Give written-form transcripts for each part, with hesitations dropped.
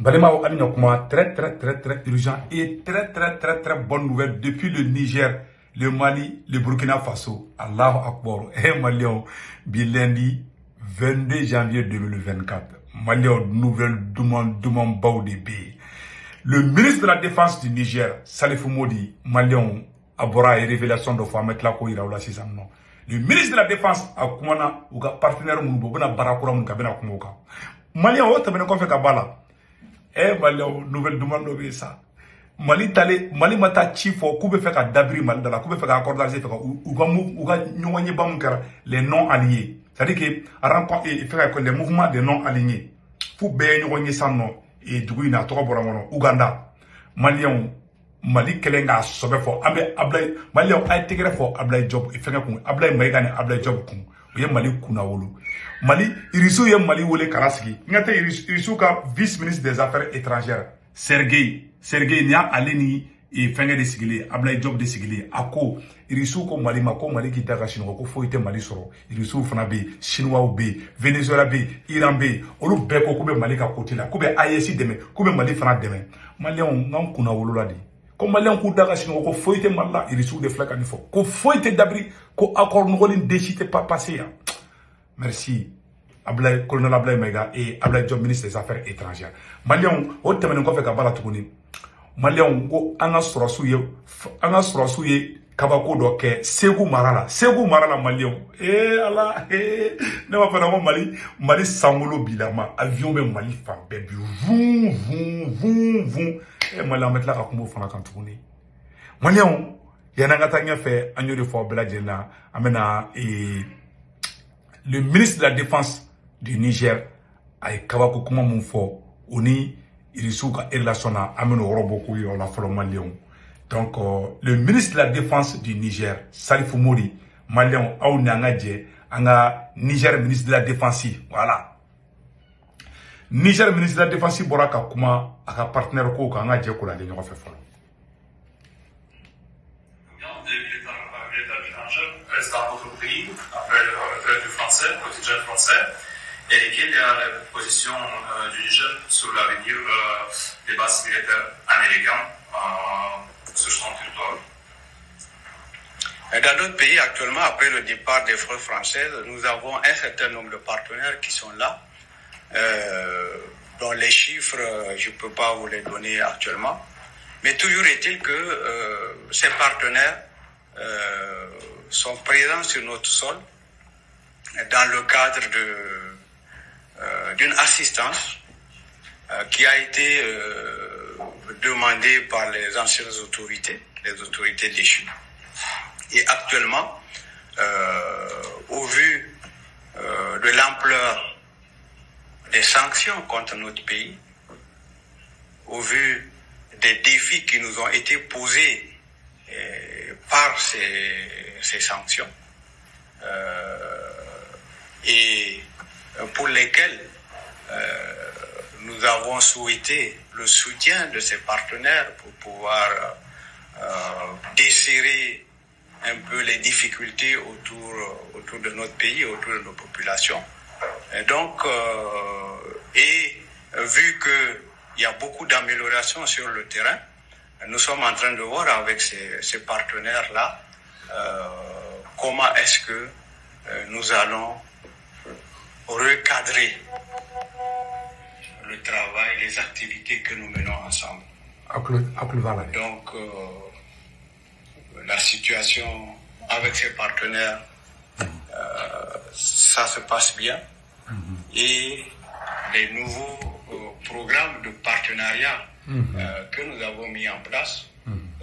Balema Alignokuma, très urgent et très bonne nouvelle depuis le Niger, le Mali, le Burkina Faso. Allahu Akbar. Et Malion, lundi 22 janvier 2024. Malion, nouvelle demande Baoudébé. Le ministre de la Défense du Niger, Salifou Modi, Malion, Abora et révélation de Fouamet Lako Iraoula Sisamno. Le ministre de la Défense a Koumana, ou partenaire Moubona Barakura Moukabena Koumoka. Malion, autre ben fait Kabala. Malion, nouvelle demande de ça. Mali tale, Mali mata chief ou koube fait qu'à Dabri Mali dans la koube fait qu'à accorder les non alignés. C'est-à-dire que, à rencontre, il fait que les mouvements des non alignés. Pour bien nous sans nom et du coup il n'a trop boramono. Ouganda, Malion, Mali kelenga sobe fo abe ablay Malion a intégré fo ablay job il fait que ablay maigane ablay job kum. Oye Mali kuna wolo. Mali irisu ye Mali wole karasiki. Ngate irisu ka vice ministre des affaires étrangères Sergei nya aleni et fenge de sigili ablay job de sigili ako irisu ko Mali ki daga chinois ko fo ite Mali soro irisu fana be chinois be Venezuela be Iran be olu be ko be Mali ka côté la ko be AES deme ko be Mali fana deme Mali on ngam kuna wolo la di ko Mali on ku daga chinois ko fo ite Mali irisu de flaka ni fo ko fo ite dabri ko accord no golin déchité pas passé. Merci Ablay, colonel Ablay Mega et Ablay Job, ministre des Affaires étrangères. Malion, au terme de Kabala Toukouni. Malion, go, anga sorasuye, Kabako doke, Segu Marala, Malion. Allah, ne va pas Mali Sangolo Bilama, avion me Mali fan, baby, voum. Et Malion, mettre la Rakumbo Fanakan Toukouni. Malion, Yanagata n'a fait, agneau de fois Bladjena, amena, et le ministre de la Défense du Niger a kabako kuma mun fo oni irisu ka relation na ameno roboko yo la folo Malion. Donc le ministre de la Défense du Niger Salifou Modi Malion au nangadje anga Niger ministre de la Défense voilà Niger ministre de la Défense boraka kuma aka partenaire ko ka ngadje ko la de ñoko fe folo président de notre pays, après le du français, le quotidien français, et quelle est la position du Niger sur l'avenir des bases militaires américaines sur son territoire. Dans d'autres pays, actuellement, après le départ des forces françaises, nous avons un certain nombre de partenaires qui sont là, dont les chiffres, je ne peux pas vous les donner actuellement. Mais toujours est-il que ces partenaires sont présents sur notre sol dans le cadre d'une assistance qui a été demandée par les anciennes autorités, les autorités déchues. Et actuellement, au vu de l'ampleur des sanctions contre notre pays, au vu des défis qui nous ont été posés par ces sanctions et pour lesquelles nous avons souhaité le soutien de ces partenaires pour pouvoir desserrer un peu les difficultés autour de notre pays, autour de nos populations. Et donc, vu qu'il y a beaucoup d'améliorations sur le terrain, nous sommes en train de voir avec ces partenaires-là comment est-ce que nous allons recadrer le travail, les activités que nous menons ensemble. Donc, la situation avec ces partenaires, ça se passe bien. Et les nouveaux programmes de partenariat que nous avons mis en place,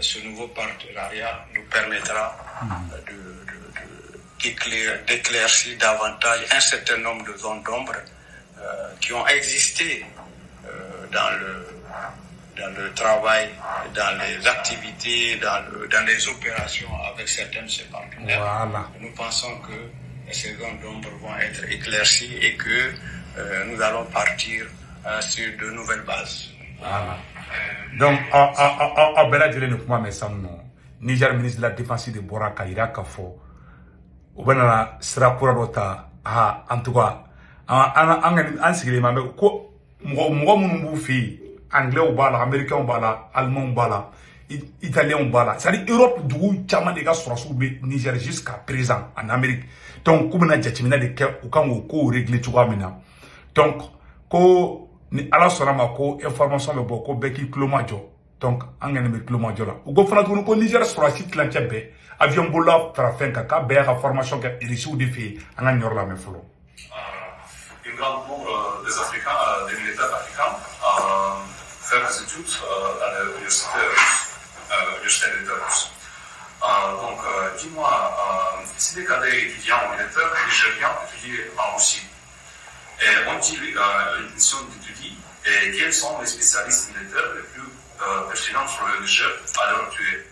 ce nouveau partenariat nous permettra d'éclaircir davantage un certain nombre de zones d'ombre qui ont existé dans le travail, dans les activités, dans les opérations avec certains de ces partenaires. Voilà. Nous pensons que ces zones d'ombre vont être éclaircies et que nous allons partir sur de nouvelles bases. Voilà. Donc, à Beladjele ne kuma mesam Niger ministre de la Défense de Boraka Iraka fo. Obana sera kuradota en tout cas an sigile ma ko mo mungu fi anglais ou bala, américain ou bala, allemand ou bala, italien ou bala. C'est-à-dire Europe d'où chama de gars sur Niger jusqu'à présent en Amérique. Donc comme na jatimina de ke ou kan ko régler tout amina. Donc ko ni ala sonama ko information be bo ko beki klomajo. Donc angene be klomajo la. Ugo fana ko Niger sur site la tchebe avion bola trafenka ka be ka formation ke irisu de fi anga nyor la me folo. Un grand nombre des Africains, des militaires africains, faire des études à l'université militaire russe. Donc, dis-moi, si des cadets étudiants militaires nigériens étudient en Russie, ont-ils une mission d'étudier et quels sont les spécialistes militaires les plus pertinents sur le Niger à l'heure actuelle?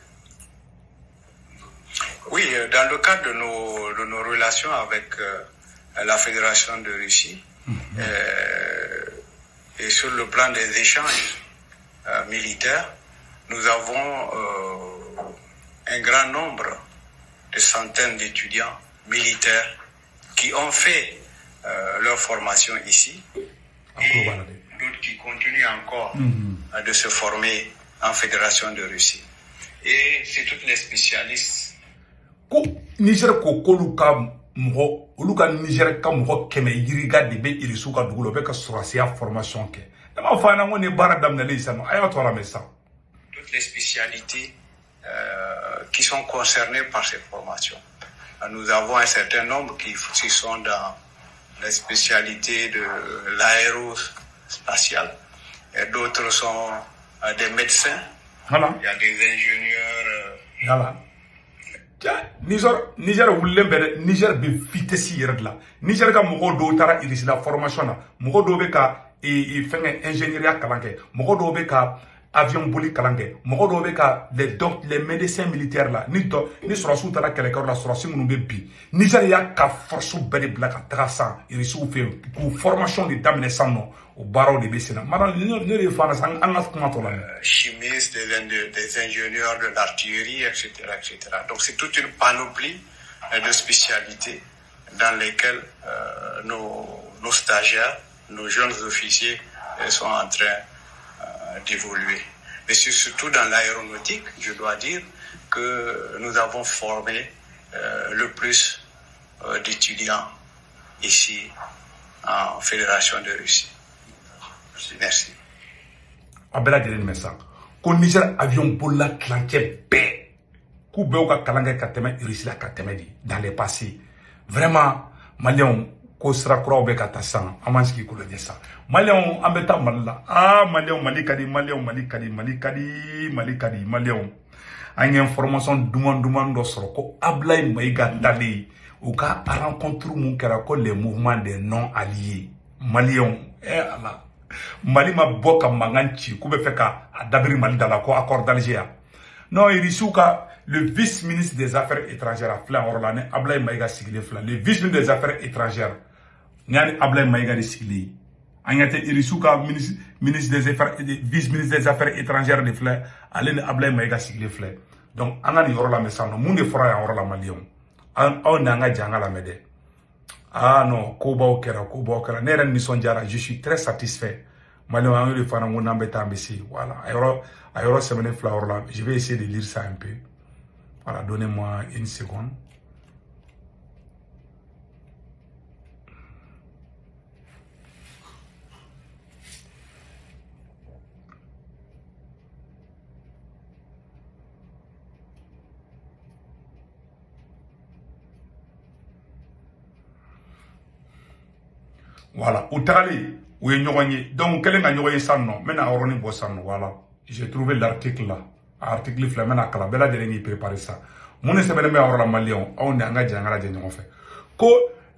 Oui, dans le cadre de nos relations avec la Fédération de Russie, et sur le plan des échanges militaires, nous avons un grand nombre de centaines d'étudiants militaires qui ont fait leur formation ici et d'autres qui continuent encore de se former en Fédération de Russie. Et c'est toutes les spécialistes. Niger mɔgɔ olu ka Niger ka mɔgɔ 100 yiriga de bɛ irisu ka dugu la u bɛ ka sɔrɔsiya formation kɛ ne m'a fɔ an ɲɛna ko nin baara daminɛlen sisan nɔ a y'a to a la mɛ sisan. Toutes les spécialités qui sont concernées par ces formations. Nous avons un certain nombre qui sont dans les spécialités de l'aérospatiale et d'autres sont des médecins. Voilà. Il y a des ingénieurs. Voilà. Niger wulen bɛ Niger be vitesse yɛrɛ de la Niger ka mɔgɔ dɔw taara irisi la formation na mɔgɔ dɔw bɛ ka fɛngɛ ingénieuriya kalan kɛ mɔgɔ dɔw bɛ ka avion boli kalan kɛ mɔgɔ dɔw bɛ ka les médecins militaires la ni sɔrɔsiw taara kɛlɛkɛyɔrɔ la sɔrɔsi minnu bɛ bi Niger y'a ka force bɛɛ de bila ka taga san irisiw fɛ yen k'u formation de daminɛ san nɔ o baaraw de bɛ sen na madame ne de fana san an ka kuma tɔ la chimistes, des ingénieurs de l'artillerie, etc., etc. Donc c'est toute une panoplie de spécialités dans lesquelles nos stagiaires, nos jeunes officiers sont en train d'évoluer. Mais c'est surtout dans l'aéronautique, je dois dire, que nous avons formé le plus d'étudiants ici en Fédération de Russie. Merci. Abela jelen mesa ko Niger avion bola clancé bé ku be ka kalange ka teme irisila ka teme di dans les passés vraiment malien ko sra kro be ka tasan amanski ko le desa malien ambeta malla malien malikadi malien an information duman do soro ko Ablaye Maïga dali ou ka rencontre mun kera ko les mouvements des non alliés malien ala Mali ma boka manganchi kube feka adabiri Mali dans l'accord accord d'Alger. Non, Irisuka, le vice-ministre des Affaires étrangères, Flan Orlane, Ablaye Maïga Sigli Flan, le vice-ministre des Affaires étrangères, Nyani Ablaye Maïga de Sigli. Agnate Irisuka, ministre des Affaires, vice-ministre des Affaires étrangères de Flan, Alain Ablaye Maïga Sigli Flan. Donc, Angani Orla Messano, Monde Fora Orla Malion. On n'a jamais la médaille. Ah non, Koba Okera. Neren Nisonjara, je suis très satisfait. Malheureusement, on le fait en embêtant ici. Voilà. Alors, semaine flower là. Je vais essayer de lire ça un peu. Voilà, donnez-moi une seconde. Voilà, au Tali, où est Nyorogné. Donc, quel est Nyorogné Sanno? Maintenant, Oroni Bossan, voilà. J'ai trouvé l'article là. Article Flamena Kalabella de Rémi préparer ça. Mon espèce de Malion, on est engagé en radio fait. Que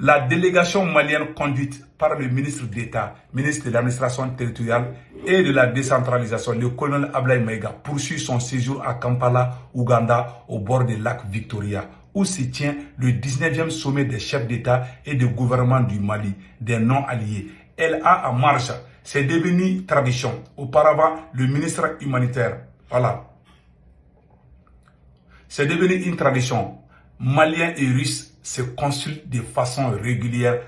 la délégation malienne conduite par le ministre d'État, ministre de l'administration territoriale et de la décentralisation, le colonel Ablaye Maïga, poursuit son séjour à Kampala, Ouganda, au bord du lac Victoria, où se tient le 19e sommet des chefs d'État et de gouvernement du Mali, des non-alliés. Elle a en marche, c'est devenu tradition. Auparavant, le ministre humanitaire, voilà. C'est devenu une tradition. Maliens et Russes se consultent de façon régulière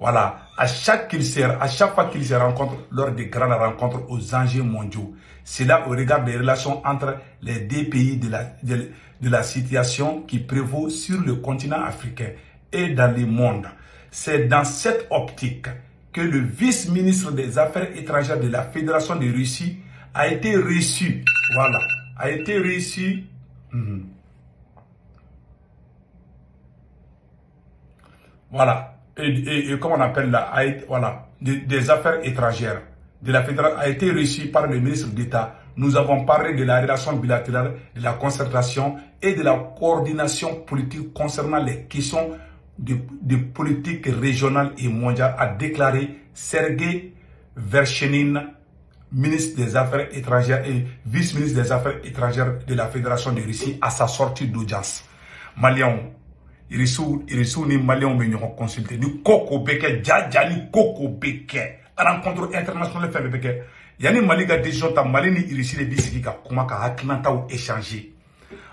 Voilà, à chaque fois qu'ils se rencontrent lors des grandes rencontres aux enjeux mondiaux, c'est là au regard des relations entre les deux pays de la situation qui prévaut sur le continent africain et dans le monde. C'est dans cette optique que le vice-ministre des Affaires étrangères de la Fédération de Russie a été reçu. Voilà, a été reçu. Voilà. Et comment on appelle là, voilà, des affaires étrangères de la Fédération a été reçu par le ministre d'État. Nous avons parlé de la relation bilatérale, de la concertation et de la coordination politique concernant les questions de politique régionale et mondiale, a déclaré Sergei Verchenin, ministre des Affaires étrangères et vice-ministre des Affaires étrangères de la Fédération de Russie, à sa sortie d'audience. Malien. Irisu ni Maliens be ñoko consulter ni koko beke jaja ni koko beke rencontre internationale fait beke yani Mali ga décision ta Mali ni Irisu de bisiki ka kuma ka hakilanta ou échanger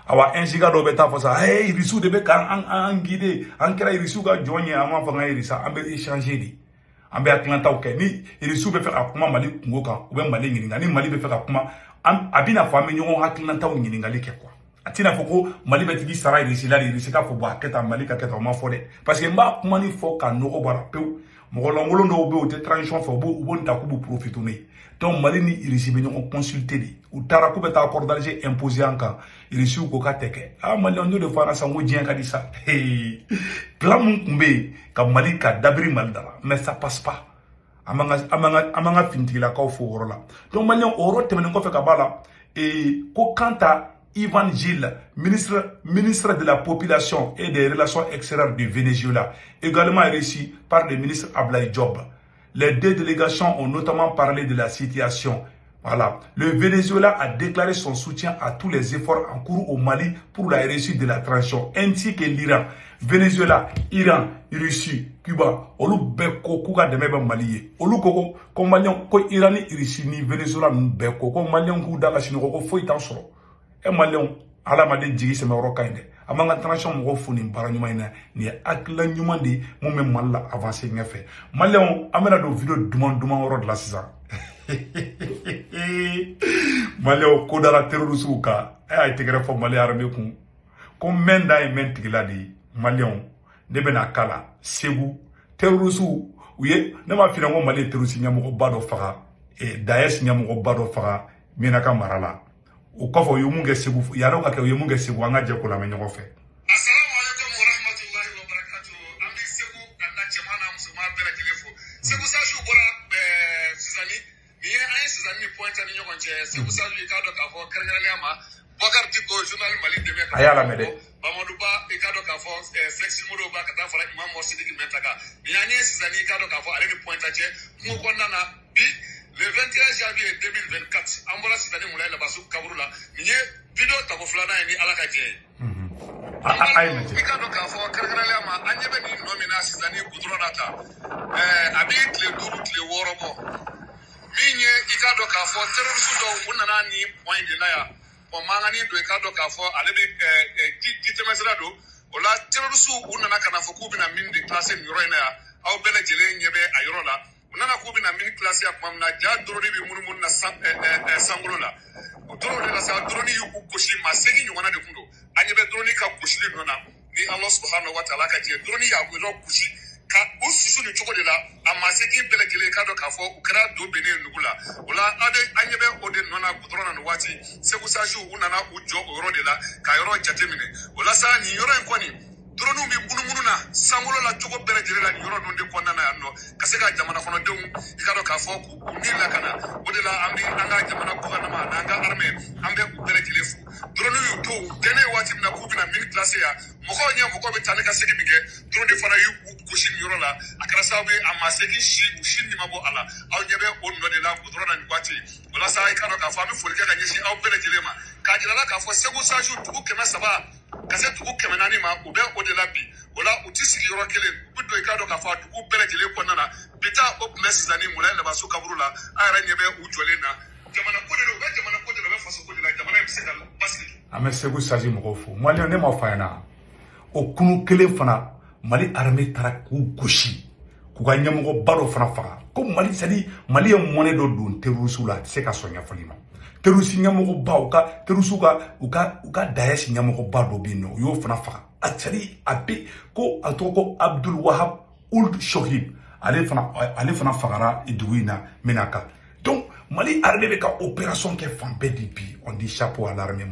awa enjiga do beta fosa hey Irisu de beka an guider an kera Irisu ga jogne ama fanga Irisa ambe échanger di ambe hakilanta ou ke ni Irisu be faire kuma Mali kungo ka ou be Mali ngininga ni Mali be faire kuma abina fami ñoko hakilanta ou ngininga li ke quoi atina foko Mali betigi sara Irisi la Irisi ka fo bo aketa Mali ka keta ma fo de parce que mba kuma ni fo ka no bara pe mo longolo ndo be o te transition fo bo nta ku bu profitone donc Mali ni Irisi be ñoko consulter di ou tara ku beta accord d'Alger imposé anka Irisi ko ka teke Mali on de fara sango dien ka di ça plan mun kumbe ka Mali ka dabri maldara mais ça passe pas amanga finti la ka fo worola donc Mali on oro temene ko fe ka bala et ko kanta Ivan Gilles, ministre de la Population et des Relations extérieures du Venezuela, également reçu par le ministre Ablaye Diop. Les deux délégations ont notamment parlé de la situation. Voilà. Le Venezuela a déclaré son soutien à tous les efforts en cours au Mali pour la réussite de la transition, ainsi que l'Iran. Venezuela, Iran, Russie, Cuba, olu beko kuga de meba Mali. Olu ko Malion ko Irani, Russie ni Venezuela beko ko Malion ku daga sino ko foi tan soro. E Malion ala made jigi se me roka inde amanga transition mo funi bara nyuma ina ni akla nyuma di mo me malla avancer ngefe Malion amena do video duma woro de la sisa Malion ko dara terrorisme ka ay tigre fo Mali arme ko menda e mentigla di Malion de bena kala segu terrorisme uye ne ma fina ngo Mali terrorisme nyamo ko bado faga e Daesh nyamo ko bado faga mina ka marala o kofo yumunge segu yaro ka yumunge segu anga je ko la menyo ko fe. Assalamu alaikum wa rahmatullahi wa barakatuh. Ambi segu anda jamana musuma bela kilefo. Segu sa ju bora Suzani ni ay Suzani point ani nyoko nje segu sa ju ka do ka fo kerngale ama Bokar Diko journal Mali de Meka. Ayala mede. Mamadou Ba e ka do ka fo Flexi Modo ba ka ta fara Imam Morsi digi mentaka. Ni ani Suzani ka do ka fo ale ni point aje mu ko nana bi le 21 janvier 2024, Ambola Sidani Moulay la Basou Kaboula, Nié, vidéo Taboflana et ni Alakadje. Ikado Kafo, Kergalama, Anyabeni nomina Sidani Boudronata, Abit le Duru le Worobo. Migne, Ikado Kafo, Terrosudo, Unanani, Point de Naya, Pomangani, do Ikado Kafo, Alebi Titemesrado, Ola Terrosu, Unanakana for Kubina Min de class in Urena, Au Bele Jele, Nyebe, Ayrola. Nana kubi na min klasi ya kwamna ja droni bi murumun na sangulo la droni la sa droni yuku kushi masegi nywana de kundo anyebe droni ka kushili nona ni Allah subhanahu wa ta'ala ka je droni ya kuzo kushi ka ususu ni choko de la amasegi bele kele ka do ka fo ukra do bene nugula wala ade anyebe ode nona drona no wati se kusaju unana ujo oro de la ka yoro jatemine wala sa ni yoro enkoni dronu mi bunumunu na sangulo la jogo bere jere la yoro no de konna na yanno kaseka jamana kono deum ikado ka fo ku ni la kana odela ambi anga jamana ko kana ma anga arme ambe ku bere jere fu dronu yu to dene wati na ku bina min classe ya moko nya moko be tane ka seki bige dronu de fana yu ku shin yoro la akara sawe amaseki shin ni mabo ala aw nyebe on no de la ku drona ni kwati wala sa ikado ka fo ami folike ka nyeshi aw bere jere ma ka jira la ka fo segu sa ju tuku kema saba kase tuku kemenani ma ube odela bi wala utisi yoro kele bido ikado ka fa tuku bele jele ko nana bita op message ani mulai la basu kaburula ara nyebe ujole na jamana ko de be faso ko de la jamana mseka basket ame segu saji mo fo mo le ne mo fa na o kunu kele fana Mali armée tara ku gushi k'u ka ɲɛmɔgɔba dɔ fana faga ko Mali sadi Mali ye mɔnɛ dɔ don terroriste la se ka sɔn ɲɛfɔli ma terroriste ɲɛmɔgɔba u ka Daesh ɲɛmɔgɔba dɔ bɛ yen nɔ u y'o fana faga a sadi a bɛ ko a tɔgɔ ko Abdul Wahab Ould Shohib ale fana fagara dugu in na Menaka donc Mali armée bɛ ka opération kɛ fan bɛɛ di bi on dit chapeau à l'armée